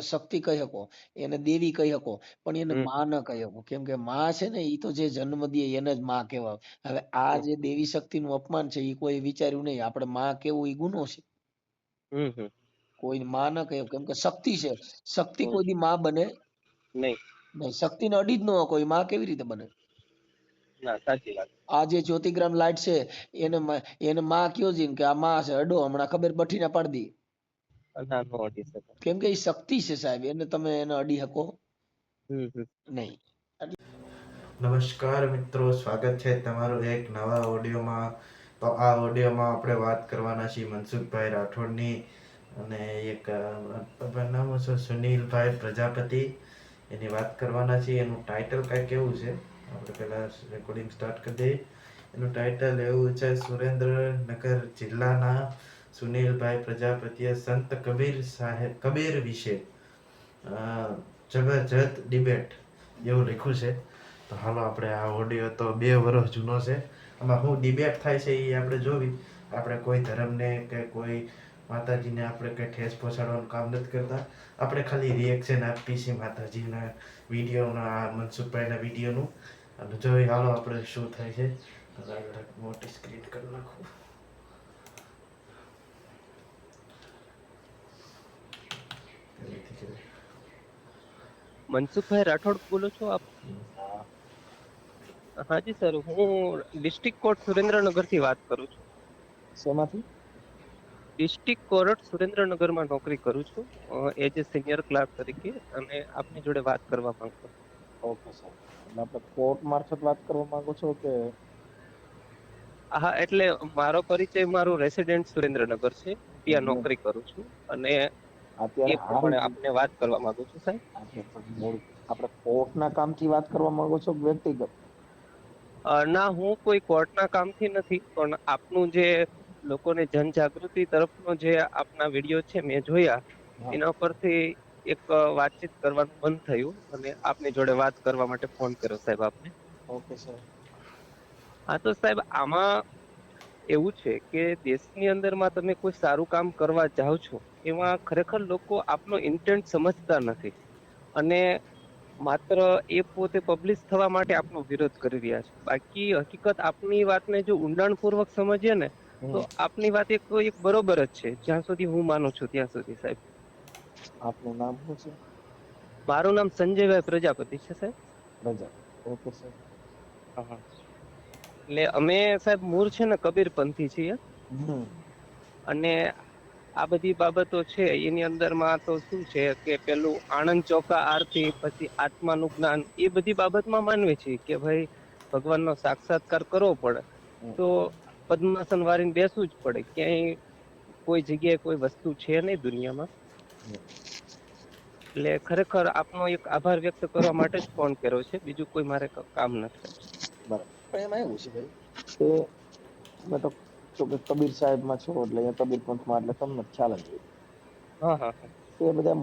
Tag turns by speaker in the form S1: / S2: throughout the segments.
S1: શક્તિ કહી શકો, એને દેવી કહી શકો, પણ એને
S2: હમ
S1: માં ન કહી શકો. કેમ કે માં છે ને, ઈ તો જે જન્મ દે એને જ માં કહેવાય. હવે આ
S2: હમ
S1: જે દેવી શક્તિનું અપમાન છે, ઈ કોઈ વિચાર્યું નહીં. આપણે માં કેવું ઈ ગુનો છે.
S2: હમ હમ
S1: કોઈ માં ન કહે, કેમ કે શક્તિ છે. શક્તિ
S2: હમ.
S1: કોઈ દી માં બને
S2: નહીં.
S1: નહીં. શક્તિને અડી જ ન હોય કોઈ, માં કેવી રીતે બને?
S2: ના, સાચી વાત.
S1: આ જે જ્યોતિગ્રામ લાઈટ છે, એને માં કયો છે કે આ માં છે, અડો હમણાં ખબર બઠીને પાડી દી.
S2: ના, નો અડી શકે.
S1: કેમ કે એ શક્તિ છે સાહેબ, તમે એને અડી શકો
S2: હમ.
S1: નહીં.
S3: નમસ્કાર મિત્રો, સ્વાગત છે તમારું એક નવા ઓડિયોમાં. તો આ ઓડિયોમાં આપણે વાત કરવાના છીએ મનસુખભાઈ રાઠોડની, અને એક નામ છે સુનિલભાઈ પ્રજાપતિ, એની વાત કરવાના છીએ. એનું ટાઇટલ કાંઈક એવું છે, આપણે પહેલાં રેકોર્ડિંગ સ્ટાર્ટ કરી દઈએ. એનું ટાઇટલ એવું છે, સુરેન્દ્રનગર જિલ્લાના સુનિલભાઈ પ્રજાપતિએ સંત કબીર વિશે જબરજસ્ત ડિબેટ એવું લખ્યું છે. તો હાલો આપણે આ ઓડિયો તો 2 વર્ષ જૂનો છે. આમાં શું ડિબેટ થાય છે એ આપણે જોવી. આપણે કોઈ ધર્મને કે કોઈ માતાજીને આપણે કંઈ ઠેસ પહોંચાડવાનું કામ નથી કરતા. આપણે ખાલી રિએક્શન આપી છે માતાજીના વિડીયોના, મનસુખભાઈના વિડીયોનું. અને જોઈ હાલો આપણે શું થાય છે. મોટી સ્ક્રીન કરી નાખું.
S2: મનસુખભાઈ રાઠોડ બોલો છો આપ? હાજી સર, હું ડિસ્ટ્રિક્ટ કોર્ટ સુરેન્દ્રનગરથી વાત કરું છું.
S1: શેમાંથી?
S2: ડિસ્ટ્રિક્ટ કોર્ટ સુરેન્દ્રનગરમાં નોકરી કરું છું એઝ એ સિનિયર ક્લાર્ક તરીકે, અને આપની જોડે વાત કરવા માંગતો.
S1: Okay sir. એટલે આપણે કોર્ટ મારફત વાત કરવા માંગો છો કે?
S2: હા, એટલે મારો પરિચય, મારું રેસિડેન્ટ સુરેન્દ્રનગર છે, ત્યાં નોકરી કરું છું, અને
S1: અત્યારે
S2: એ
S1: હાલ
S2: પ્રમાણે આપને વાત કરવા માંગુ છું સાહેબ.
S1: આપણે કોર્ટના કામથી વાત કરવા માંગો છો કે વ્યક્તિગત?
S2: ના, હું કોઈ કોર્ટના કામથી નથી, પણ આપનું જે લોકોને જનજાગૃતિ તરફનો જે આપના વિડીયો છે મેં જોયા, એના પરથી એક વાતચીત કરવાનું મન થયું, અને આપની જોડે વાત કરવા માટે ફોન કર્યો સાહેબ આપને.
S1: Okay sir.
S2: હા, તો સાહેબ આમાં એવું છે કે દેશની અંદરમાં તમે કોઈ સારું કામ કરવા જાઓ છો, એમાં ખરેખર લોકો આપનો ઇન્ટેન્ટ સમજતા નથી, અને માત્ર એ પોતે પબ્લિશ થવા માટે આપનો વિરોધ કરી રહ્યા છે. બાકી હકીકત આપની વાતને જો ઊંડાણપૂર્વક સમજીએ ને, તો આપની વાત એક બરોબર જ છે, જ્યાં સુધી હું માનું છું ત્યાં સુધી સાહેબ.
S1: આપનું નામ શું છે?
S2: મારું નામ સંજયભાઈ પ્રજાપતિ છે સાહેબ.
S1: પ્રજા. Okay sir.
S2: હા, એટલે અમે સાહેબ મૂળ છે ને કબીરપંથી છીએ, અને આ બધી બાબતો છે એની અંદરમાં તો શું છે કે પેલું આનંદ ચોકા આરતી, પછી આત્માનું જ્ઞાન, એ બધી બાબતમાં માનવે છે કે ભાઈ ભગવાનનો સાક્ષાત્કાર કરવો પડે તો પદ્માસન વાળીને બેસવું જ પડે. ક્યાંય કોઈ જગ્યાએ કોઈ વસ્તુ છે નહીં દુનિયામાં. એટલે ખરેખર આપનો એક આભાર વ્યક્ત કરવા માટે જ ફોન કર્યો છે, બીજું કોઈ મારે કામ નથી.
S1: બરાબર. પણ એમાં એવું છે ભાઈ કે તમે તો છો કે કબીર સાહેબમાં છો, એટલે અહીંયા કબીર પંથમાં, એટલે તમને ખ્યાલ જ હોય.
S2: હા હા
S1: એ બધા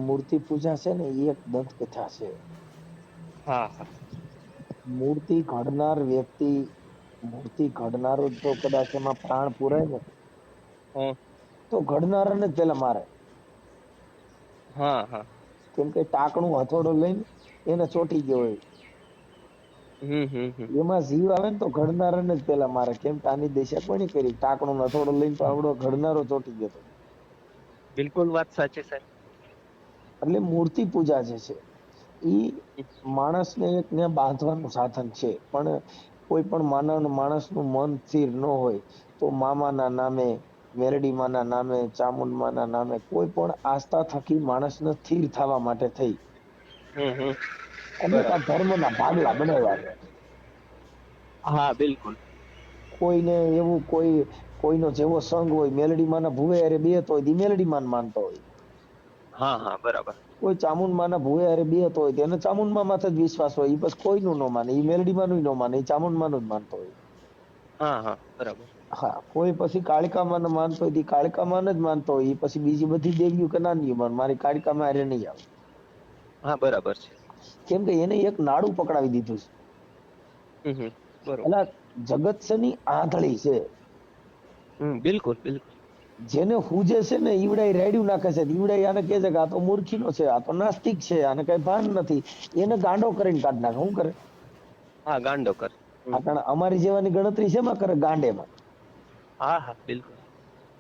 S1: મૂર્તિ પૂજા છે ને, એ એક દંતકથા છે.
S2: હા હા
S1: મૂર્તિ ઘડનાર વ્યક્તિ, મૂર્તિ ઘડનારો જો કદાચ એમાં પ્રાણ પુરાય ને,
S2: હા
S1: તો ઘડનારાને જ પેલા મારે.
S2: હા હા.
S1: કેમ કે ટાકણું હથોડો લઈને એને ચોટી ગયો હોય,
S2: હમ.
S1: એમાં જીવ આવે ને તો ઘડનારાને જ પેલા મારે. કેમ કે આની દિશા કોની કરી? ટાકણું હથોડો લઈને તો આવડો ઘડનારો ચોટી ગયો હતો.
S2: બિલકુલ વાત સાચી સાહેબ.
S1: એટલે મૂર્તિ પૂજા જે છે ઈ માણસને એક ને બાંધવાનું સાધન છે. પણ કોઈ પણ માણસનું મન સ્થિર ન હોય તો મામાના નામે, મેરડીમાના નામે, ચામુંડમાના નામે કોઈ પણ આસ્થા થકી માણસને સ્થિર થવા માટે થઈ અને આ
S2: બરાબર.
S1: ધર્મના ભાગલા બનાવ્યા છે.
S2: હા બિલકુલ.
S1: કોઈને એવું કોઈનો જેવો સંગ હોય, મેલડીમાના ભુવે હારે બેહતો હોય ઈ મેલડીમાન માનતો હોય,
S2: હા બરાબર.
S1: કોઈ ચામુંડમાના ભુવે હારે બેહતો હોય તેને ચામુંડમા માથે જ વિશ્વાસ હોય, ઈ બસ કોઈનું ન માને, ઈ મેલડીમાનું ન માને, ઈ ચામુંડમાનું જ માનતો હોય.
S2: હા બરાબર.
S1: હા, કોઈ પછી કાળિકામાને માનતો હોય ઈ કાળિકામાને જ માનતો હોય, ઈ પછી બીજી બધી દેવીઓ કે નાની મારી કાળિકામાં હારે નહીં આવે.
S2: હા બરાબર છે.
S1: કેમ કે એને એક નાડું પકડાવી દીધું છે.
S2: બરોબર.
S1: એટલે જગત છે ની આંધળી છે.
S2: બિલકુલ.
S1: જેને હુજે છે ને ઈવડાઈ રેડ્યું નાખે છે, ઈવડાઈ આને કહે છે કે આ તો મૂર્ખીનો છે, આ તો નાસ્તિક છે, આને કઈ ભાન નથી, એને ગાંડો કરીને કાઢ નાખે. શું કરે?
S2: હા, ગાંડો કર.
S1: આ કારણ અમારી જેવાની ગણતરી શેમાં કરે? ગાંડેમાં.
S2: હા હા, બિલકુલ.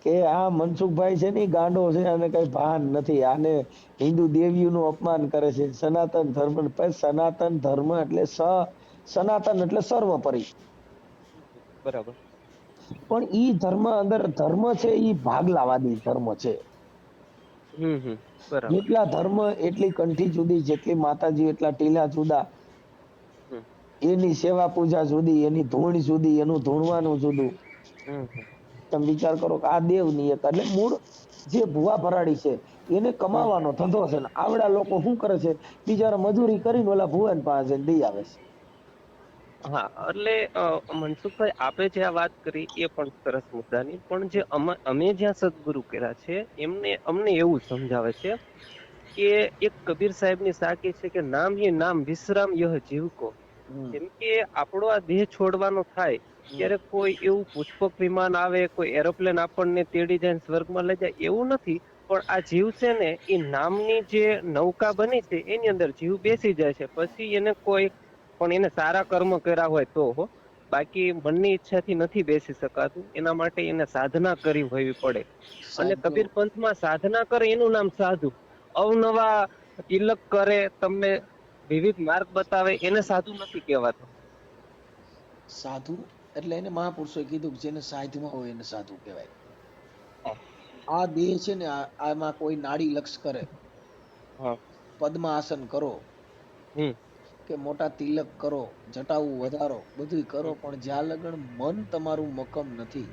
S1: કે આ મનસુખભાઈ છે ને ઈ ગાંડો છે, આને કઈ ભાન નથી, આને હિન્દુ દેવીઓનું અપમાન કરે છે, સનાતન ધર્મ. સનાતન ધર્મ એટલે સનાતન એટલે સર્વોપરી.
S2: બરાબર.
S1: પણ ઈ ધર્મ અંદર ધર્મ છે, ઈ ભાગલાવાદી ધર્મ છે.
S2: બરાબર.
S1: જેટલા ધર્મ એટલી કંઠી જુદી, જેટલી માતાજી એટલા ટીલા જુદા,
S2: હમ,
S1: એની સેવા પૂજા જુદી, એની ધૂણ જુદી, એનું ધૂણવાનું જુદું.
S2: હમ,
S1: તમે વિચાર કરો કે આ દેવની એક એટલે મૂળ જે ભુવા ભરાડી છે એને કમાવાનો ધંધો છે ને આવડા લોકો શું કરે છે? બિચારા મજૂરી કરીને ઓલા ભુવન પાસે જઈને દઈ આવે છે.
S2: હા, એટલે મનસુખભાઈ આપે જે આ વાત કરી એ પણ સરસ મુદ્દાની, પણ જે અમે જ્યાં સદગુરુ કર્યા છે અમને એવું સમજાવે છે કે એક કબીર સાહેબની સાકી છે કે નામ હી નામ વિશ્રામ યહ જીવ કો. કેમ કે આપણો આ દેહ છોડવાનો થાય ત્યારે કોઈ એવું પુષ્પક વિમાન આવે, કોઈ એરોપ્લેન આપણને તેડી જાય સ્વર્ગમાં લઈ જાય એવું નથી, પણ આ જીવ છે ને એ નામની જે નૌકા બની છે એની અંદર જીવ બેસી જાય છે. પછી એને કોઈ પણ એને સારા કર્મ કર્યા હોય તો બાકી મનની ઈચ્છાથી નથી બેસી શકાતું. એના માટે એને સાધના કરી હોવી પડે. અને
S4: સાહેબ જો
S2: કબીર પંથમાં સાધના કરે એનું નામ સાધુ. અવનવા તિલક કરે, તમને વિવિધ માર્ગ બતાવે, એને સાધુ નથી કહેવાતો.
S4: સાધુ એટલે એને મહાપુરુષોએ કીધું કે જેને સાધમાં હોય એને સાધુ કહેવાય. આ દેહ છે ને આમાં કોઈ નાડી લક્ષ કરે,
S2: હા.
S4: પદ્માસન કરો
S2: હમ
S4: કે મોટા તિલક કરો, જટાવું વધારો, બધું કરો, પણ જ્યાં લગન મન તમારું મક્કમ નથી,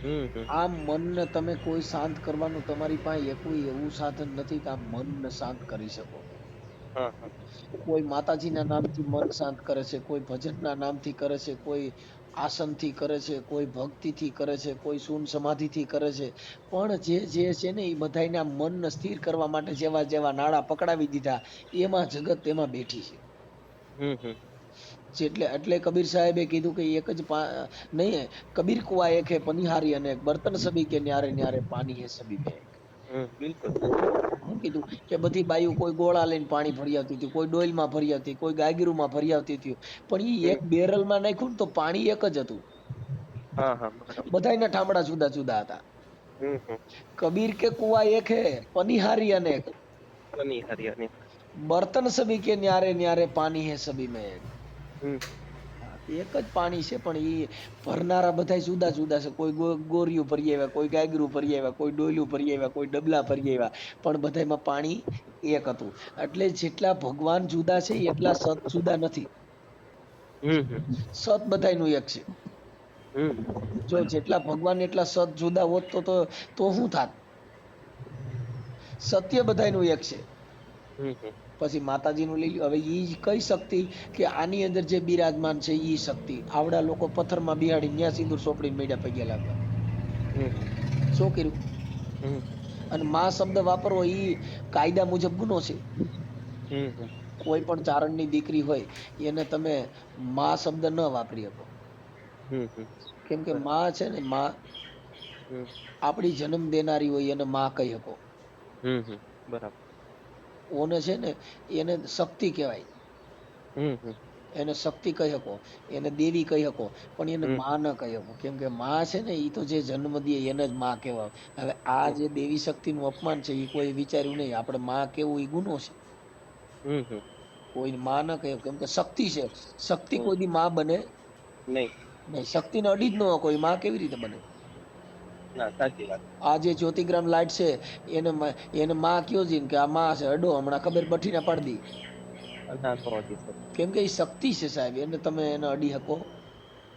S2: હમ
S4: આ મનને તમે કોઈ શાંત કરવાનું તમારી પાસે કોઈ એવું સાધન નથી કે આ મનને શાંત કરી શકો.
S2: હા હા
S4: કોઈ માતાજીના નામથી મન શાંત કરે છે, કોઈ ભજનના નામથી કરે છે, કોઈ આસનથી કરે છે, કોઈ ભક્તિથી કરે છે, કોઈ શૂન્ય સમાધિથી કરે છે. પણ જે છે ને એ બધાયના મનને સ્થિર કરવા માટે જેવા જેવા નાડા પકડાવી દીધા એમાં જગત એમાં બેઠી છે.
S2: હમ
S4: જેટલે એટલે કબીર સાહેબે કીધું કે એક જ નહીં, કબીર કુઆ એક હે પનિહારી અનેક, બર્તન સભી કે ન્યારે ન્યારે પાણી હે સભી में एक.
S2: બિલકુલ.
S4: હું કીધું કે બધી બાયું કોઈ ગોળા લઈને પાણી ભરી આવતી હતી, કોઈ ડોલમાં ભરી આવતી, કોઈ ગાયગીરુમાં ભરી આવતી હતી, પણ ઈ એક બેરલમાં નાખ્યું ને તો પાણી એક જ હતું.
S2: હા હા, બરાબર.
S4: બધાયના ઠામડા જુદા જુદા હતા.
S2: હમ
S4: કબીર કે કુઆ એક હે પનિહારી અનેક,
S2: બની હરિયાની.
S4: બર્તન સભી કે ન્યારે ન્યારે પાણી હે સભી में एक.
S2: હમ
S4: એક જ પાણી છે પણ ઈ ભરનારા બધા જુદા જુદા છે. કોઈ ગોરિયું ભરી આવ્યા, કોઈ ગાયગરું ભરી આવ્યા, કોઈ ડોલું ભરી આવ્યા, કોઈ ડબલા ભરી આવ્યા, પણ બધામાં પાણી એક હતું. એટલે જેટલા ભગવાન જુદા છે એટલા સત જુદા નથી.
S2: હમ
S4: સત બધાયનું એક છે. જો
S2: બરાબર.
S4: જેટલા ભગવાન એટલા સત જુદા હોત તો શું થાત? સત્ય બધાયનું એક છે.
S2: હમ
S4: પછી માતાજીનું લઈ લ્યો. હવે ઈ કઈ શક્તિ કે આની અંદર જે બિરાજમાન છે ઈ શક્તિ. આવડા લોકો પથ્થરમાં બિહાડી ન્યા સિંદૂર સોપડીને મેળ્યા પગે લાગવા. શું કર્યું?
S2: હમ
S4: અને માં શબ્દ વાપરવો ઈ કાયદા મુજબ ગુનો છે.
S2: હમ
S4: કોઈ પણ ચારણની દીકરી હોય એને તમે માં શબ્દ ન વાપરી શકો.
S2: હમ
S4: કેમ કે
S2: બરાબર.
S4: માં છે ને માં
S2: હમ
S4: આપણી જન્મ દેનારી હોય એને માં કહી શકો.
S2: બરાબર.
S4: ઓને છે ને એને શક્તિ કહેવાય.
S2: હમ
S4: એને શક્તિ કહી શકો, એને દેવી કહી શકો, પણ એને
S2: હમ
S4: માં ન કહી શકો. કેમ કે માં છે ને ઈ તો જે જન્મ દે એને જ માં કહેવાય. હવે આ જે દેવી શક્તિનું અપમાન છે એ કોઈ વિચાર્યું નહીં. આપણે માં કેવું ઈ ગુનો છે.
S2: હમ
S4: કોઈ માં ન કહે, કેમ કે શક્તિ છે. શક્તિ કોઈ દી માં બને
S2: નહીં.
S4: નહીં. શક્તિને અડી જ ન કોઈ માં કેવી રીતે બને?
S2: ના, સાચી વાત.
S4: આ જે જ્યોતિગ્રામ લાઈટ છે એને માં કયો જીન કે આ માં છે, અડો હમણાં ખબર બઠીને પાડી દી.
S2: ના, નો હજી સર.
S4: કેમ કે એ શક્તિ છે સાહેબ, એને તમે એને અડી શકો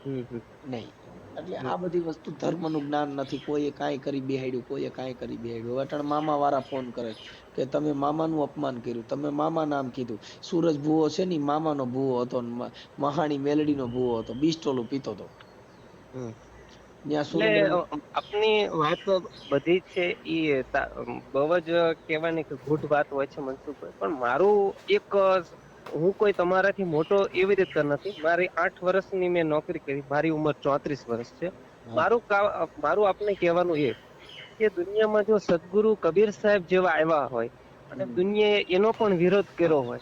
S2: હમ
S4: નહીં. એટલે આ બધી વસ્તુ ધર્મનું જ્ઞાન નથી. કોઈએ કાંઈ કરી બેહાડ્યું, કોઈએ કાંઈ કરી બેહાડ્યું. અટાણે મામા વાળા ફોન કરે કે તમે મામાનું અપમાન કર્યું, તમે મામા નામ કીધું. સૂરજ ભુવો છે ને મામાનો ભુવો હતો, મહાણી મેલડીનો ભુવો હતો, બિસ્ટોલું પીતો હતો. ત્યાં
S2: એટલે
S4: સુરેન્દ્ર
S2: આપની વાત બધી છે એ બહુ જ કહેવાની કે ગુઢ વાત હોય છે મનસુખભાઈ, પણ મારું એક હું કોઈ તમારાથી મોટો એવી રીતે નથી. મારી 8 વર્ષની મેં નોકરી કરી. મારી ઉંમર 34 વર્ષ છે.
S4: હા
S2: મારું આપને કહેવાનું એ કે દુનિયામાં જો સદગુરુ કબીર સાહેબ જેવા આવ્યા હોય અને દુનિયાએ એનો પણ વિરોધ કર્યો હોય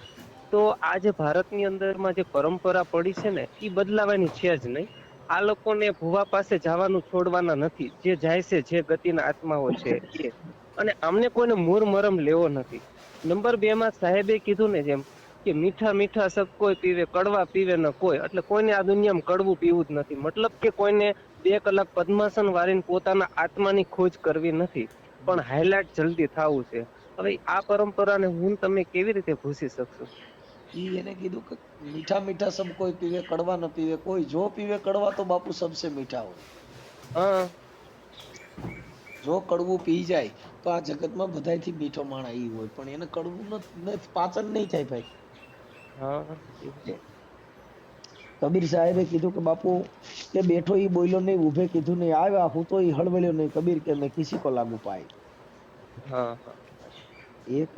S2: તો આ જે ભારતની અંદરમાં જે પરંપરા પડી છે ને એ બદલાવાની છે જ નહીં. આ લોકોને ભુવા પાસે જવાનું છોડવાના નથી. જે જાય છે, જે ગતિના આત્માઓ છે એ, અને આમને કોઈને મૂર મરમ લેવો નથી. નંબર 2 માં સાહેબે કીધું ને જેમ કે મીઠા મીઠા સબ કોઈ પીવે, કડવા પીવે ન કોઈ. એટલે કોઈને આ દુનિયામાં કડવું પીવું જ નથી. મતલબ કે કોઈને 2 કલાક પદ્માસન વાળીને પોતાના આત્માની ખોજ કરવી નથી, પણ હાઇલાઇટ જલ્દી થવું છે. હવે આ પરંપરાને હું તમે કેવી રીતે ભૂસી શકશો?
S4: ઈ એને કીધું કે મીઠા મીઠા સબ કોઈ પીવે, કડવા ન પીવે કોઈ. જો પીવે કડવા તો બાપુ સબસે મીઠા હોય.
S2: હા,
S4: જો કડવું પી જાય તો આ જગતમાં બધાયથી મીઠો માણા ઈ હોય, પણ એને કડવું પાચન નહીં થાય ભાઈ.
S2: હા,
S4: કબીર સાહેબે કીધું કે બાપુ કે બેઠો ઈ બોલ્યો નહીં, ઉભે કીધું નહીં, આવ્યા હું તો ઈ હળવળ્યો નહીં. કબીર કે મેં કિસી કો લાગુ પાય.
S2: હા,
S4: એક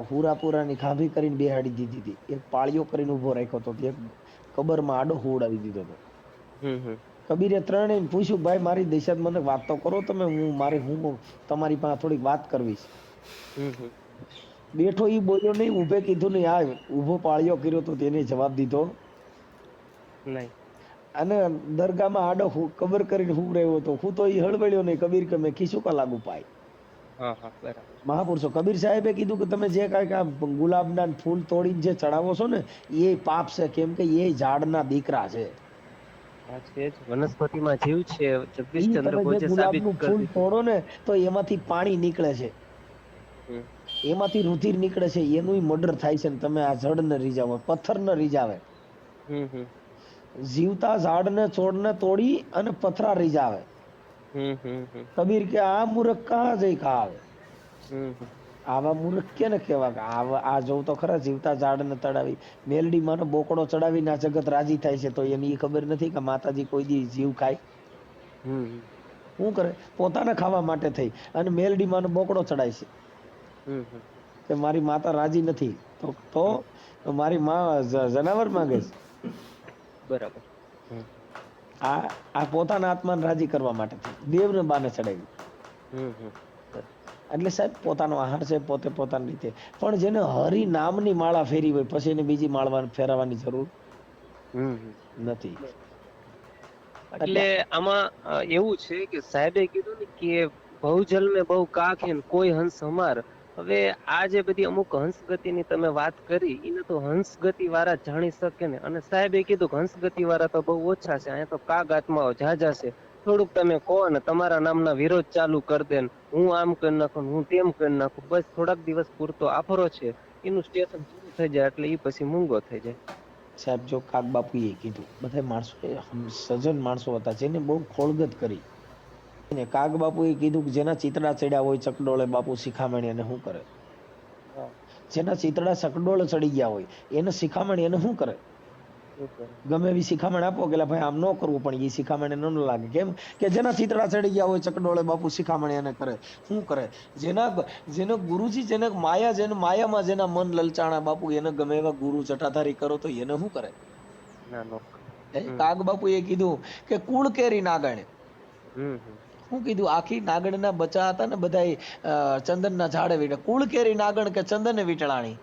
S4: હુરાપુરાની ખાંભી કરીને બેહાડી દીધી હતી, એક પાળીઓ કરીને ઉભો રાખ્યો હતો, એક કબરમાં આડો હુવડાવી દીધો હતો. કબીરે ત્રણેયને પૂછ્યું, ભાઈ મારી દિશા મને વાત તો કરો તમે, હું તમારી પાસે થોડીક વાત કરવી છે. બેઠો ઈ બોલ્યો નહીં, ઉભે કીધું નહીં, આ ઉભો પાળિયો કર્યો તો તેને જવાબ દીધો
S2: નહીં.
S4: અને દરગાહમાં આડો કબર કરીને હું રહ્યો હતો, હું તો ઈ હળવળ્યો નહીં. કબીર કે મેં કિસુ કા લાગુ પાય. મહાપુરુષો કબીર સાહેબે કીધું કે તમે જે કાંઈક આ ગુલાબના ફૂલ તોડીને જે ચડાવો છો ને એ પાપ છે, કેમ કે એ ઝાડના દીકરા છે.
S2: વનસ્પતિમાં જીવ છે. જગદીશ
S4: તમે
S2: ચંદ્ર
S4: જે
S2: બોઝે સાબિત
S4: ગુલાબનું ફૂલ
S2: કરી
S4: તોડો ને તો એમાંથી પાણી નીકળે છે, એમાંથી રુધિર નીકળે છે, એનું મર્ડર થાય છે. તમે આ જડ ને રીઝાવે, પથ્થર ને રીઝાવે, જીવતા ઝાડ ને છોડ ને તોડી અને પથરા રીઝાવે. કબીર કે આ મૂર્ખ કાં જઈ ખાવે. આવા મૂર્ખ કેને કહેવા? આ જોવ તો ખરા, જીવતા ઝાડ ને તડાવી મેલડી માનો બોકડો ચડાવીને આ જગત રાજી થાય છે, તો એની ખબર નથી કે માતાજી કોઈ દી જીવ ખાય? શું કરે? પોતાના ખાવા માટે થઈ અને મેલડી માનો બોકડો ચડાય છે કે મારી માતા રાજી નથી, તો મારી માં જનાવર માંગે છે.
S2: બરાબર.
S4: આ પોતાના આત્માને રાજી કરવા માટે થઈ, દેવને બાને ચડાવી. એટલે સાહેબ પોતાનો આહાર છે, પોતે પોતાની રીતે. પણ જેને હરિ નામની માળા ફેરી હોય પછી એને બીજી માળા ફેરવવાની જરૂર નથી.
S2: એટલે આમાં એવું છે કે સાહેબે કીધું ને કે ભવજલ મેં બહુ કાક હે કોઈ હંસ હમાર. હવે આ જે બધી અમુક હંસગતિની તમે વાત કરી, એને તો હંસગતિ વાળા જાણી શકે ને. અને સાહેબે કીધું કે હંસગતિ વાળા તો બહુ ઓછા છે, અહીંયા તો કાગ આત્માઓ ઝાઝા છે. થોડુંક તમે કહો ને તમારા નામના વિરોધ ચાલુ કરી દે, હું આમ કરી નાખું, હું તેમ કરી નાખું, બસ થોડાક દિવસ પૂરતો આફરો છે, એનું સ્ટેશન પૂરું થઈ જાય એટલે એ પછી મૂંગો થઈ જાય.
S4: સાહેબ જો કાગ બાપુએ કીધું, બધા માણસો સજ્જન માણસો હતા જેને બહુ ખોળગત કરી. કાગ બાપુએ કીધું કે જેના ચિતડા ચડ્યા હોય ચકડોળે બાપુ શિખામણી એને શું કરે? જેના ચિતડા ચકડોળે ચડી ગયા હોય એને શિખામણી એને શું કરે? ગમે એવી શિખામણ આપો કે ભાઈ આમ ન કરવું, પણ એ શિખામણ એને ન લાગે. કેમ કે જેના ચિતડા ચડી ગયા હોય ચકડોળે બાપુ શિખામણી એને કરે. શું કરે? જેને ગુરુજી જેને માયામાં જેના મન લલચાણા બાપુ એને ગમે એવા ગુરુ જટાધારી કરો તો એને શું કરે? કાગ બાપુ એ કીધું કે કુળ કેરી નાગણ. શું કીધું? આખી નાગણના બચ્ચા હતા ને બધા ચંદનના ઝાડે વીટે. કુળ કેરી નાગણ કે ચંદન વીટળાણી.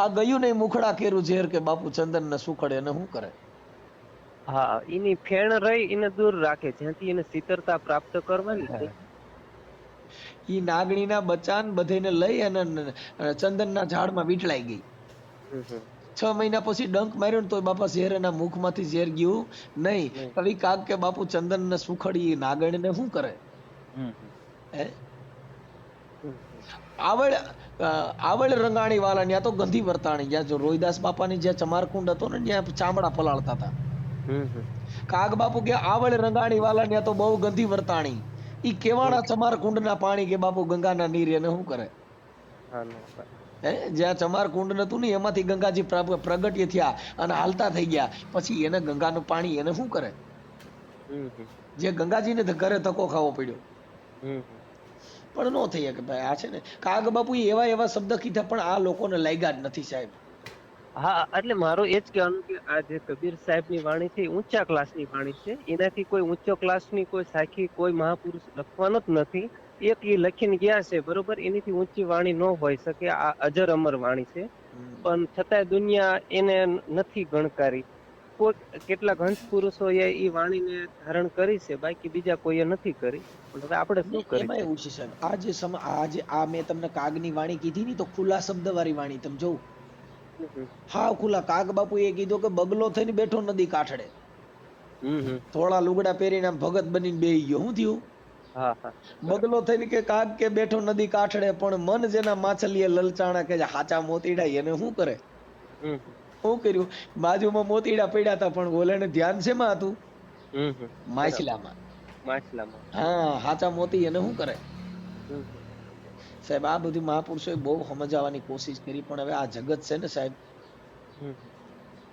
S4: આ ગયું નહીં મુખડા કેરું ઝેર કે બાપુ ચંદન ને સુખડે એને શું કરે?
S2: હા, એની ફેણ રહી એને દૂર રાખે, જ્યાંથી એને શીતળતા પ્રાપ્ત કરવાની.
S4: ઈ નાગણીના બચ્ચાને બધાને લઈ અને ચંદનના ઝાડમાં વીટળાઈ ગઈ. 6 મહિના પછી ડંક માર્યો ને તો બાપા ઝેર એના મુખમાંથી ઝેર ગયું નહીં. કવિ કાગ કે બાપુ ચંદન ને સુખડી નાગણ ને શું કરે? આવળ રંગાણી વાળા ત્યાં તો ગંધી વર્તાણી, જ્યાં જો રોહિદાસ બાપાની જ્યાં ચમારકુંડ હતો ને ત્યાં ચામડા પલાળતા હતા. કાગ બાપુ કે આવળ રંગાણી વાળા ત્યાં તો બહુ ગંધી વર્તાણી. ઈ કેવાડા ચમારકુંડ ના પાણી કે બાપુ ગંગાના નીર એને શું કરે? જ્યાં ચમારકુંડ નતું ને એમાંથી ગંગાજી પ્રગટ્ય થયા અને હાલતા થઈ ગયા, પછી એને ગંગાનું પાણી એને શું કરે? જે ગંગાજીને ઘરે ધક્કો ખાવો પડ્યો. પણ નો થઈ કે ભાઈ આ છે ને કાગ બાપુ એવા શબ્દ કીધા, પણ આ લોકોને લાગ્યા જ નથી સાહેબ.
S2: હા એટલે મારું એ જ કહેવાનું કે આ જે કબીર સાહેબની વાણી છે એ ઊંચા ક્લાસની વાણી છે. એનાથી કોઈ ઊંચો ક્લાસની કોઈ સાખી કોઈ મહાપુરુષ લખવાનો જ નથી. એક એ લખીને ગયા છે બરોબર, એનીથી ઊંચી વાણી ન હોઈ શકે. આ અજર અમર વાણી છે. પણ છતાંય દુનિયા એને નથી ગણકારી. કોઈ કેટલાક હંસ પુરુષોએ એ વાણીને ધારણ કરી છે, બાકી બીજા કોઈએ નથી કરી. પણ હવે આપણે
S4: અને
S2: શું કરી
S4: એમાં એવું
S2: શકીએ?
S4: છે સાહેબ, આ મેં તમને કાગની વાણી કીધી ની, તો ખુલ્લા શબ્દ વાળી વાણી તમે જોવો.
S2: હમ હમ
S4: હા ખુલ્લા કાગ બાપુ એ કીધું કે બગલો થઈને બેઠો નદી કાંઠડે,
S2: હમ.
S4: થોડા લુગડા પહેરીને આમ ભગત બનીને બેહી ગયો. શું થયું?
S2: હા હા બરાબર.
S4: બગલો થઈને કે કાગ કે બેઠો નદી કાંઠડે, પણ મન જેના માછલીએ લલચાણા, કે જે હાચા મોતીડા એને શું કરે?
S2: હમ
S4: શું કર્યું? બાજુમાં મોતીડા પડ્યા હતા, પણ ઓલાને ધ્યાન શેમાં હતું?
S2: બરાબર.
S4: માછલામાં.
S2: માછલામાં.
S4: હા, હાચા મોતી એને શું કરે?
S2: હમ
S4: સાહેબ આ બધી મહાપુરુષોએ બહુ સમજાવવાની કોશિશ કરી, પણ હવે આ જગત છે ને સાહેબ,
S2: હમ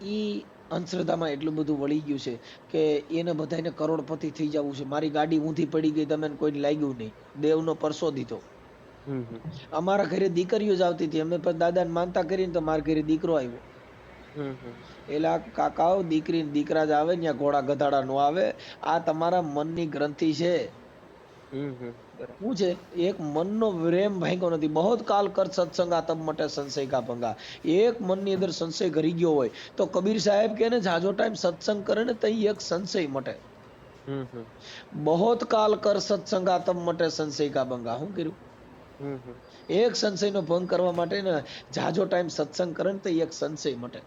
S4: ઈ અંધશ્રદ્ધામાં એટલું બધું વળી ગયું છે કે એને બધાને કરોડપતિ થઈ જવું છે. મારી ગાડી ઊંધી પડી ગઈ, તમે કોઈને લાગ્યું નહીં, દેવનો પરસો દીધો.
S2: હમ
S4: અમારા ઘરે દીકરીઓ જ આવતી હતી, અમે પણ દાદાને માનતા કરીને તો મારા ઘરે દીકરો આવ્યો.
S2: હમ
S4: એલા કાકાઓ, દીકરી ને દીકરા જ આવે, ત્યાં ઘોડા ગધાડા નો આવે. આ તમારા મનની ગ્રંથિ છે.
S2: બરાબર.
S4: શું છે? એક મનનો પ્રેમ ભાંગ્યો નથી. બહોત કાલ કર સત્સંગા તબ મટે સંશય કા ભંગા. એક મનની અંદર સંશય ઘરી ગયો હોય તો કબીર સાહેબ કે ને જાજો ટાઈમ સત્સંગ કરે ને તઈ એક સંશય મટે.
S2: હમ
S4: બહોત કાલ કર સત્સંગા તબ મટે સંશય કા ભંગા. શું કર્યું?
S2: હમ
S4: એક સંશયનો ભંગ કરવા માટે ને જાજો ટાઈમ સત્સંગ કરે ને તો એક સંશય મટે.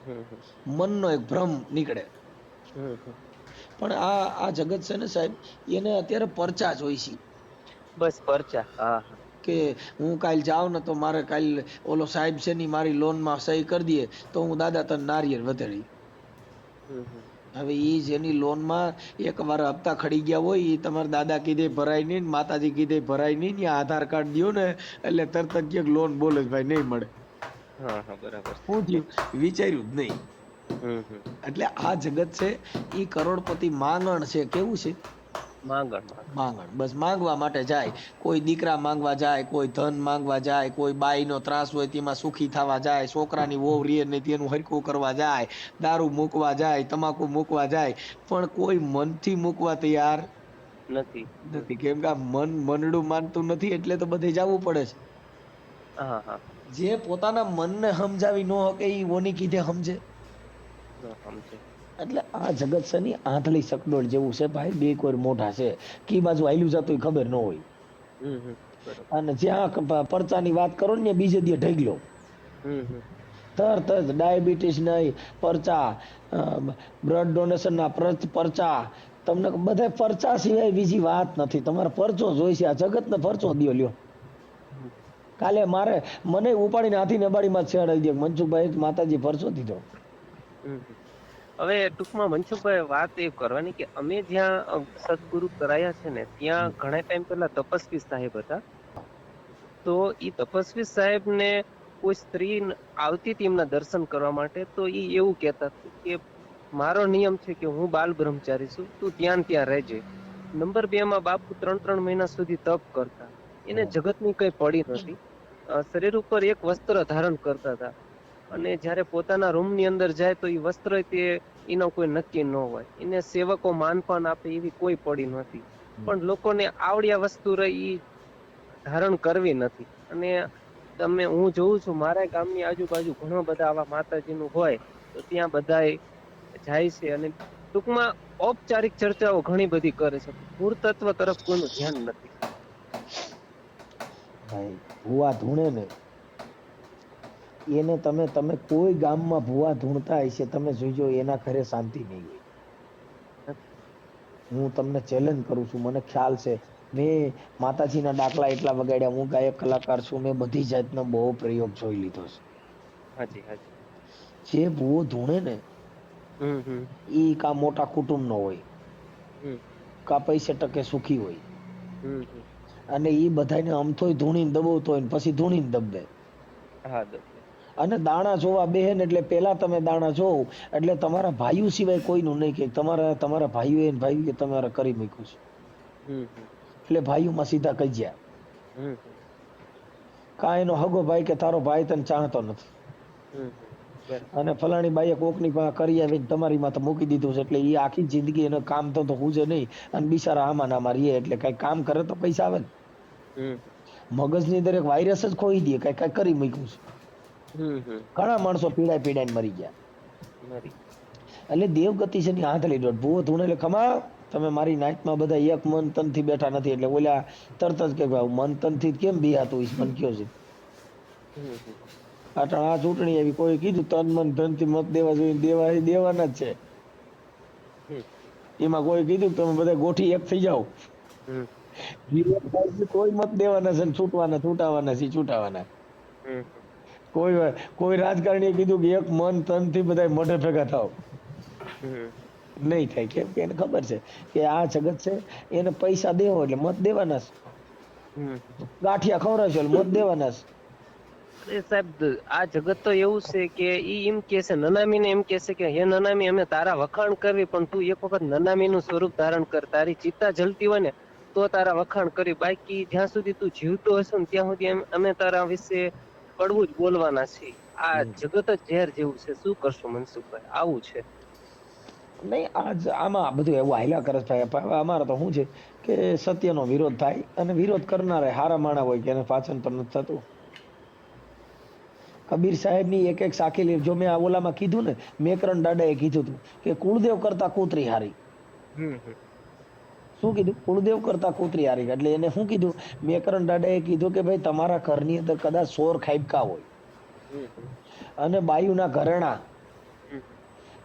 S2: હમ
S4: મનનો એક ભ્રમ નીકળે.
S2: હમ
S4: પણ આ જગત છે ને સાહેબ, એને અત્યારે પરચા જોઈ છે.
S2: બસ પરચા. હા હા.
S4: કે હું કાલ જાઉં ને તો મારે કાલ ઓલો સાહેબ છે ની મારી લોનમાં સહી કરી દે તો હું દાદા તને નારિયેળ વધારી.
S2: હમ
S4: હવે ઈ જેની લોનમાં એક વાર હપ્તા ખડી ગયા હોય, એ તમારા દાદા કીધે ભરાય નહીં, માતાજી કીધે ભરાય નહીં, આધાર કાર્ડ દો ને એટલે તરત જ લોન બોલે ભાઈ નહીં મળે.
S2: હા હા બરાબર છે.
S4: શું થયું? વિચાર્યું જ નહીં.
S2: હમ
S4: એટલે આ જગત છે ઈ કરોડપતિ માંગણ છે. કેવું છે?
S2: માંગણ.
S4: માંગણ. બસ માંગવા માટે જાય. કોઈ દીકરા માંગવા જાય, કોઈ ધન માંગવા જાય, કોઈ બાઈનો ત્રાસ હોય તેમાં સુખી થવા જાય, છોકરાની વહુ રીએ ને તેનું હરખું કરવા જાય, દારૂ મૂકવા જાય, તમાકુ મૂકવા જાય, પણ કોઈ મનથી મૂકવા તૈયાર
S2: નથી.
S4: નથી. કેમ કે આ મન મનડું માનતું નથી, એટલે તો બધે જવું પડે છે.
S2: હા હા.
S4: જે પોતાના મનને સમજાવી ન શકે ઈ ઓની કીધે સમજે.
S2: ન સમજે.
S4: એટલે આ જગત છે ની આંધળી સકડોળ જેવું છે ભાઈ. બે કોર મોઢા છે, કી બાજુ આયલું જતું ખબર ન હોય.
S2: બરાબર.
S4: અને જ્યાં પરચાની વાત કરો ને બીજે દી ઢગલો.
S2: હમ
S4: તરત જ ડાયાબિટીસ નહીં પરચા, બ્લડ ડોનેશન ના પરચા, તમને બધા પરચા સિવાય બીજી વાત નથી. તમારે પરચો જોઈશે. આ જગત ને પરચો દ્યો લ્યો. કાલે મને ઉપાડીને હાથી નબાડીમાં છેડાઈ દે, મનસુખભાઈ માતાજી પરચો દીધો.
S2: હવે ટૂંકમાં મનસુખભાઈ વાત એ કરવાની કે અમે જ્યાં સદગુરુ કરાયા છે ને ત્યાં ઘણા ટાઈમ પહેલા તપસ્વી સાહેબ હતા. તો ઈ તપસ્વી સાહેબ ને કોઈ સ્ત્રી આવતી હતી એમના દર્શન કરવા માટે, તો ઈ એવું કહેતા હતા કે મારો નિયમ છે કે હું બાલ બ્રહ્મચારી છું, તું ત્યાં રહેજે. નંબર 2 માં બાપુ 3 મહિના સુધી તપ કરતા. એને જગતની કઈ પડી નહોતી. શરીર ઉપર એક વસ્ત્ર ધારણ કરતા હતા. અને જયારે પોતાના રૂમ ની અંદર જાય તો એ વસ્ત્ર તે એનો કોઈ નક્કી ન હોય. એને સેવકો માનપાન આપે એવી કોઈ પડી નહોતી. પણ લોકોને આવડિયા વસ્તુ રહી ધારણ કરવી નથી. અને હું જોઉં છું મારા ગામની આજુબાજુ ઘણા બધા આવા માતાજી નું હોય તો ત્યાં બધા જાય છે. અને ટૂંકમાં ઔપચારિક ચર્ચાઓ ઘણી બધી કરે છે. મૂળ તત્વ તરફ કોઈનું ધ્યાન નથી.
S4: ભાઈ ભુવા ધૂણે ને એને તમે કોઈ ગામમાં ભુવા ધૂણતા હશે, તમે જોઈજો એના ઘરે શાંતિ નહીં હોય. હું તમને ચેલેન્જ કરું છું, મને ખ્યાલ છે. મેં માતાજીના ડાકલા એટલા વગાડ્યા, હું ગાયક કલાકાર છું, મેં બધી જાતનો બહુ પ્રયોગ જોઈ લીધો છે.
S2: હાજી હાજી.
S4: જે ભુવો ધૂણે ને
S2: હમ
S4: ઈ કા મોટા કુટુંબ નો હોય,
S2: હમ
S4: કા પૈસે ટકે સુખી હોય.
S2: હમ
S4: અને ઈ બધાને અમથોય ધૂણીને દબાવતો હોય ને પછી ધૂણીને દબે.
S2: હા દબે.
S4: અને દાણા જોવા બેહે ને એટલે પેલા તમે દાણા જોવ એટલે તમારા ભાઈઓ સિવાય કોઈનું નહીં કે તમારા ભાઈઓ તમારે કરી મૂક્યું છે.
S2: હમ
S4: એટલે ભાઈઓમાં સીધા કજ્યા.
S2: હમ
S4: કા એનો હગો ભાઈ કે તારો ભાઈ તને ચાહતો નથી.
S2: હમ બરાબર.
S1: અને ફલાણી બાઈએ કોકની પાસે કરી આવીને તમારી માથે મૂકી દીધું છે એટલે એ આખી જિંદગી એને કામ તો હુજે નહીં અને બિચારા આમાં ને આમાં રહીએ એટલે કઈ કામ કરે તો પૈસા આવે ને.
S2: હમ
S1: મગજની અંદર એક વાયરસ જ ખોઈ દે કઈ કઈ કરી મૂક્યું છે.
S2: હમ
S1: ઘણા માણસો પીડાઈ પીડાઈને મરી ગયા.
S2: મારી
S1: એટલે દેવગતિ છે ની હાથ લઈ દોઢ ભૂવો ધૂણે એટલે ખમા તમે મારી નાઈટમાં બધા એક મન તન થી બેઠા નથી એટલે ઓલા તરત જ કે ભાઈ મન તન થી કેમ બેહાતું હોય મન કયો છે.
S2: હમ
S1: અટાણ આ ચૂંટણી એવી કોઈ કીધું તન મન ધન થી મત દેવા જોઈએ દેવાના જ છે.
S2: હમ
S1: એમાં કોઈ કીધું તમે બધા ગોઠી એક થઈ જાઓ
S2: હમ
S1: કોઈ મત દેવાના છે ને છૂટાવાના છે છૂટાવાના.
S2: હમ
S1: કોઈ રાજકારણીએ કીધું કે એક મન તન થી બધા મોઢે ભેગા થાવ
S2: હમ
S1: નહીં થાય કેમ કે એને ખબર છે કે આ જગત છે એને પૈસા દેવો એટલે મત દેવાના છે.
S2: હમ
S1: ગાંઠિયા ખવડાવશો એટલે મત દેવાના છે.
S2: અરે સાહેબ આ જગત તો એવું છે કે ઈ એમ કે છે નનામીને એમ કે છે કે હે નનામી અમે તારા વખાણ કરવી પણ તું એક વખત નનામીનું સ્વરૂપ ધારણ કર તારી ચિત્તા જલતી હોય ને તો તારા વખાણ કરી બાકી જ્યાં સુધી તું જીવતો હશે ને ત્યાં સુધી અમે તારા વિશે કડવું જ બોલવાના છીએ. આ જગત જ ઝેર જેવું છે શું કરશો મનસુખભાઈ આવું છે.
S1: નહીં આમાં બધું એવું હાલ્યા કરે છે ભાઈ. અમારે તો શું છે કે સત્યનો વિરોધ થાય અને વિરોધ કરનારે હારા માણા હોય કે એને પાચન પણ નથી થતું. કબીર સાહેબની એક એક સાખી જો મેં આ ઓલામાં કીધું ને મેકરણ દાદાએ કીધું હતું કે કુળદેવ કરતા કૂતરી હારી. શું કીધું? કુળદેવ કરતા કૂતરી હારી. એટલે એને શું કીધું? મેકરણ દાદાએ કીધું કે ભાઈ તમારા ઘરની અંદર કદાચ સોર ખાઈબકા હોય અને બાયુના ઘરેણા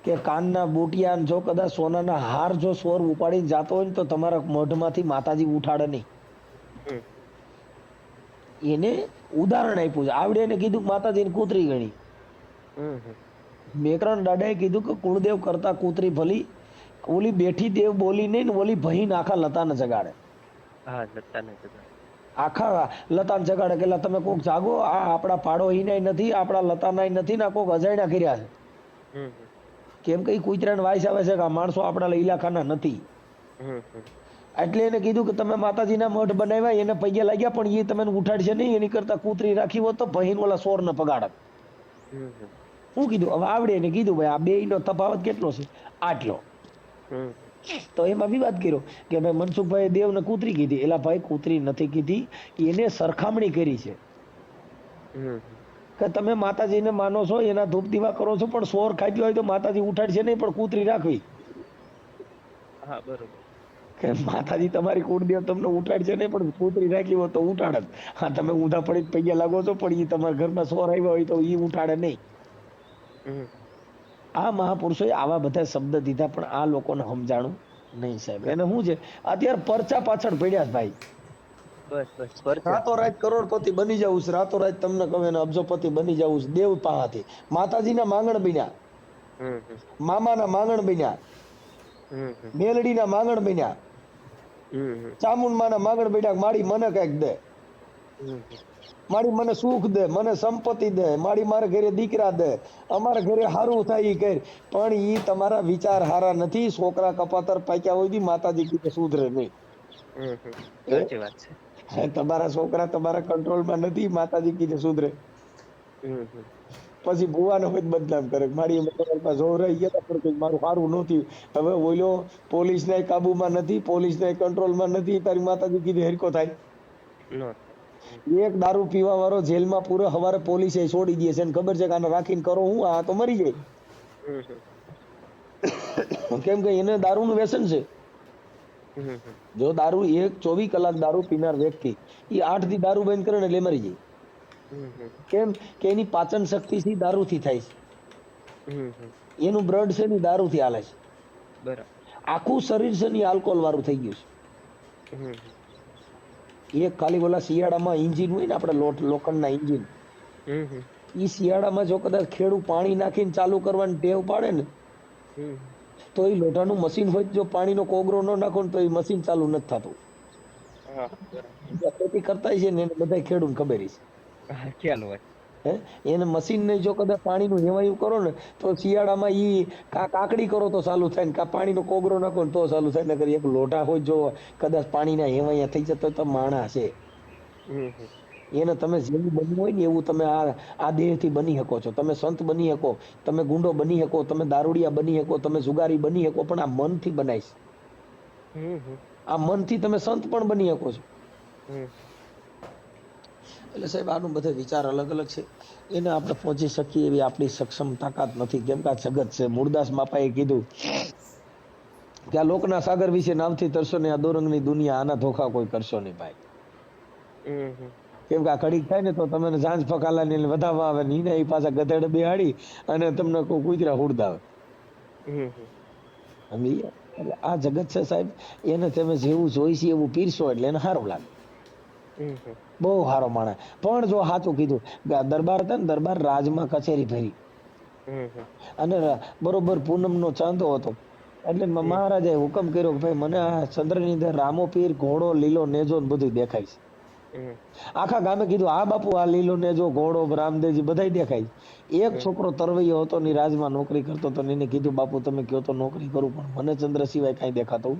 S1: કે કાનના બુટિયા જો કદાચ સોનાના હાર જો સોર ઉપાડીને જાતો હોય ને તો તમારા મઢમાંથી માતાજી ઉઠાડે નહીં. એને ઉદાહરણ આપ્યું છે. આવડે એને કીધું માતાજીને કૂતરી ગણી. મેકરણ દાદાએ કીધું કે કુળદેવ કરતા કૂતરી ભલી ઓલી બેઠી દેવ બોલી નહીં ને ઓલી ભહીન આખા લતાને જગાડે. આખા લતાને જગાડે કે તમે કોક જાગો આ આપણા પાડો હિનાય નથી આપણા લતાનાય નથી ને કોક અજાણ્યા કર્યા છે. કેમ કે કુતરાને વાઇસ આવે છે કે આ માણસો આપણા ઇલાકાના નથી. એટલે એને કીધું કે તમે માતાજીના મઠ બનાવ્યા એને પૈયા લાગ્યા પણ એ તમે ઉઠાડશે નહીં એની કરતા કૂતરી રાખી હોત તો ભહીન ઓલા સોર ને પગાડત. શું કીધું? હવે આવડે એને કીધું ભાઈ આ બે નો તફાવત કેટલો છે આટલો. તો એમાં વિવાદ કર્યો કે ભાઈ મનસુખભાઈ દેવને કૂતરી કીધી. એલા ભાઈ કૂતરી નથી કીધી એને સરખામણી કરી છે કે તમે માતાજીને માનો છો એના ધૂપ દીવા કરો છો પણ સોર ખાઈ હોય તો માતાજી ઉઠાડશે નહીં પણ કૂતરી રાખવી.
S2: હા બરોબર
S1: કે માતાજી તમારી કુળદેવ તમને ઉઠાડશે નહીં પણ કૂતરી રાખી હોય તો ઉઠાડે. હા તમે ઊંધા પડી પૈયા લાગો છો પણ એ તમારા ઘરમાં સોર આવ્યા હોય તો એ ઉઠાડે નહીં. આ મહાપુરુષોએ આવા બધા શબ્દ દીધા પણ આ લોકોને સમજાણું નહીં સાહેબ. એને શું છે અત્યારે પરચા પાછળ પડ્યા ભાઈ. રાતોરાત કરોડપતિ બની જવું છે રાતોરાત તમને કહે ને અબજોપતિ બની જવું છે દેવ પાસેથી. માતાજીના માંગણ બન્યા મામાના માંગણ બન્યા મેલડીના માંગણ બન્યા ચામુંડમાના માંગણ બન્યા મારી મને કઈક દે મારી મને સુખ દે મને સંપત્તિ દે મારી મારા ઘરે દીકરા દે અમારા ઘરે હારું થાય ઈ કર પણ ઈ તમારા વિચાર હારા નથી. છોકરા કપાતર પાક્યા હોય માતાજી કીધે સુધરે નહીં.
S2: સાચી વાત છે.
S1: તમારા છોકરા તમારા કંટ્રોલમાં નથી માતાજી કીધે સુધરે. પછી ભુવાનો હોય બદનામ કરે મારી જોરાઈ ગયા પણ મારું સારું નહોતું. હવે ઓલો પોલીસ ના કાબુમાં નથી પોલીસ ના કંટ્રોલમાં નથી તારી માતાજી કીધે હરકો થાય. એક દારૂ પીવા વાળો જેલમાં પૂરો હવારે પોલીસે છોડી દે છે ખબર છે કે આને રાખીને કરો હું આ તો મરી જાય. કેમ કે એને દારૂનું વ્યસન છે. જો દારૂ 24 કલાક દારૂ પીનાર વ્યક્તિ એ 8 થી દારૂ બંધ કરે ને એટલે મરી જાય. કેમ કે એની પાચન શક્તિ થી દારૂ થી થાય છે. એનું બ્લડ છે ને દારૂ થી હાલે છે. આખું શરીર છે ને આલ્કોહોલ વાળું થઈ ગયું છે. એક ખાલી ઓલા શિયાળામાં એન્જિન હોય ને આપણે લોખંડના એન્જિન ઈ શિયાળામાં જો કદાચ ખેડૂ પાણી નાખીને ચાલુ કરવાની ટેવ પાડે ને તો એ લોઢાનું મશીન હોય જો પાણીનો કોગરો ન નાખો ને તો એ મશીન ચાલુ નથી થતું. ખેતી કરતા છે ને એને બધા ખેડૂત ખબર છે એને મશીન ને જો કદાચ પાણીનું હેવાયું કરો ને તો શિયાળામાં ઈ કાકડી કરો તો ચાલુ થાય ને કા પાણીનો કોગરો નાખો ને તો ચાલુ થાય. નકર એક લોઢા હોય જો કદાચ પાણીના હેવાયા થઈ જતો તો માણા છે એને તમે જેવું બનવું હોય ને એવું તમે આ દેહથી બની શકો છો. તમે સંત બની શકો, તમે ગુંડો બની શકો, તમે દારૂડિયા બની શકો, તમે જુગારી બની શકો, પણ આ મનથી બનાવીશ. આ મનથી તમે સંત પણ બની શકો છો. એટલે સાહેબ આનું બધા વિચાર અલગ અલગ છે. એને આપણે પહોંચી શકીએ એવી આપણી સક્ષમ તાકાત નથી. કેમ કે આ જગત છે. મૂળદાસ બાપાએ કીધું કે આ લોકના સાગર વિશે નામથી તરશો ને, આ દોરંગની દુનિયા, આના ધોખા કોઈ કરશો નહીં ભાઈ. કેમ કે આ કડીક થાય ને તો તમને ઝાંઝ ફકાલાની વધાવવા આવે ને એ પાછા ગધેડે બેહાડી અને તમને કોઈ કૂતરા હુડદાવે. એટલે આ જગત છે સાહેબ, એને તમે જેવું જોઈશે એવું પીરશો એટલે એને સારું લાગે. બહુ સારો માણસ. પણ જો સાચું કીધું, દરબાર હતા ને, દરબાર રાજમાં કચેરી ભરી અને બરોબર પૂનમનો ચાંદો હતો. એટલે મહારાજે હુકમ કર્યો કે ભાઈ મને આ ચંદ્રની અંદર રામો પીર, ઘોડો, લીલો નેજો ને બધું દેખાય છે. આખા ગામે કીધું આ બાપુ આ લીલો નેજો, ઘોડો, રામદેવજી બધા દેખાય. એક છોકરો તરવૈયો હતો ની રાજમાં નોકરી કરતો હતો. એને કીધું બાપુ તમે કયો તો નોકરી કરું, પણ મને ચંદ્ર સિવાય કઈ દેખાતું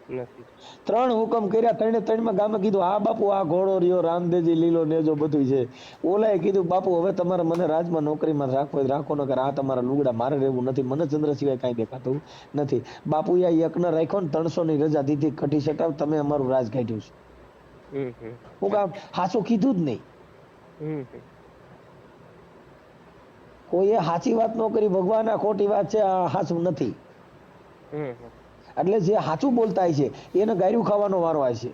S1: નથી. 3 હુકમ કર્યા, 3 ગામે કીધું આ બાપુ આ ઘોડો રહ્યો, રામદેવજી, લીલો નેજો બધું છે. ઓલાએ કીધું બાપુ હવે તમારે મને રાજમાં નોકરીમાં રાખવો રાખો, નકર આ તમારા લુગડા મારે રહેવું નથી, મને ચંદ્ર સિવાય કઈ દેખાતું નથી. બાપુએ યજ્ઞ રાખ્યો ને 300 ની રજા દીધી, કઠી સટાવ તમે અમારું રાજ કાઢ્યું છે. હું કામ હાચું કીધું જ નહીં. કોઈએ સાચી વાત ન કરી, ભગવાન આ ખોટી વાત છે, આ સાચું નથી. એટલે જે સાચું બોલતા છે એને ગાયરું ખાવાનો વારો આવે છે.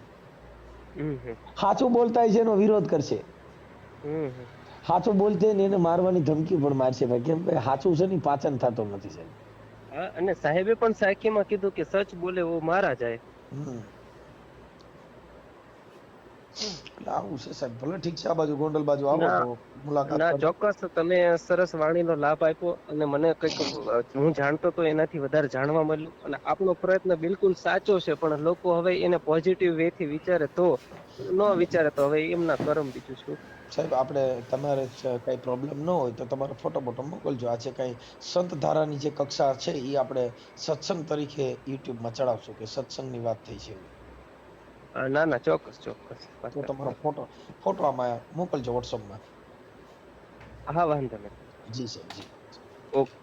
S1: સાચું બોલતા છે એનો વિરોધ કરશે. સાચું બોલતે ને એને મારવાની ધમકી પણ મારશે ભાઈ. કેમ કે સાચું છે ને પાચન થતું નથી સાહેબ.
S2: અને સાહેબે પણ સાખીમાં કીધું કે સચ બોલે વો મારા જાય.
S1: આવું છે સાહેબ. ભલે ઠીક છે, આ બાજુ ગોંડલ બાજુ આવો તો મુલાકાત.
S2: ના ચોક્કસ, તમે સરસ વાણીનો લાભ આપ્યો અને મને કંઈક હું જાણતો તો એનાથી વધારે જાણવા મળ્યું. અને આપણો પ્રયત્ન બિલકુલ સાચો છે, પણ લોકો હવે એને પોઝિટિવ વે થી વિચારે તો, ન વિચારે તો હવે એમના કરમ. બીજું શું
S1: સાહેબ, આપણે તમારે કઈ પ્રોબ્લેમ ન હોય તો તમારો ફોટો બોટો મોકલજો. આ છે કઈ સંત ધારાની જે કક્ષા છે એ આપણે સત્સંગ તરીકે યુટ્યુબમાં ચડાવશું કે સત્સંગની વાત થઈ છે.
S2: ના ના ચોક્કસ ચોક્કસ.
S1: તો તમારો ફોટો આમાં મોકલજો વોટ્સઅપમાં.
S2: હા વાંધો નહીં.
S1: જી સાહેબ, જી.
S2: ઓકે.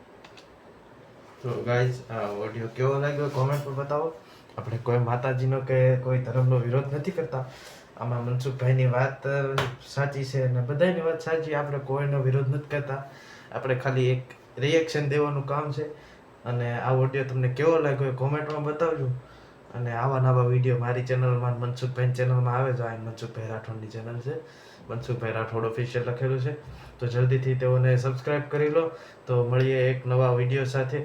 S3: તો ગાઈઝ આ ઓડિયો કેવો લાગ્યો કોમેન્ટ પર બતાવો. આપણે કોઈ માતાજીનો કે કોઈ ધર્મનો વિરોધ નથી કરતા. આમાં મનસુખભાઈની વાત સાચી છે અને બધાની વાત સાચી. આપણે કોઈનો વિરોધ નથી કરતા. આપણે ખાલી એક રિએક્શન દેવાનું કામ છે. અને આ ઓડિયો તમને કેવો લાગ્યો એ કોમેન્ટમાં બતાવજો. અને આવા નવા વિડીયો મારી ચેનલમાં, મનસુખભાઈની ચેનલમાં આવે છે. આ મનસુખભાઈ રાઠોડની ચેનલ છે, મનસુખભાઈ રાઠોડ ઓફિશિયલ લખેલું છે. તો જલ્દીથી તેઓને સબસ્ક્રાઈબ કરી લો. તો મળીએ એક નવા વિડીયો સાથે.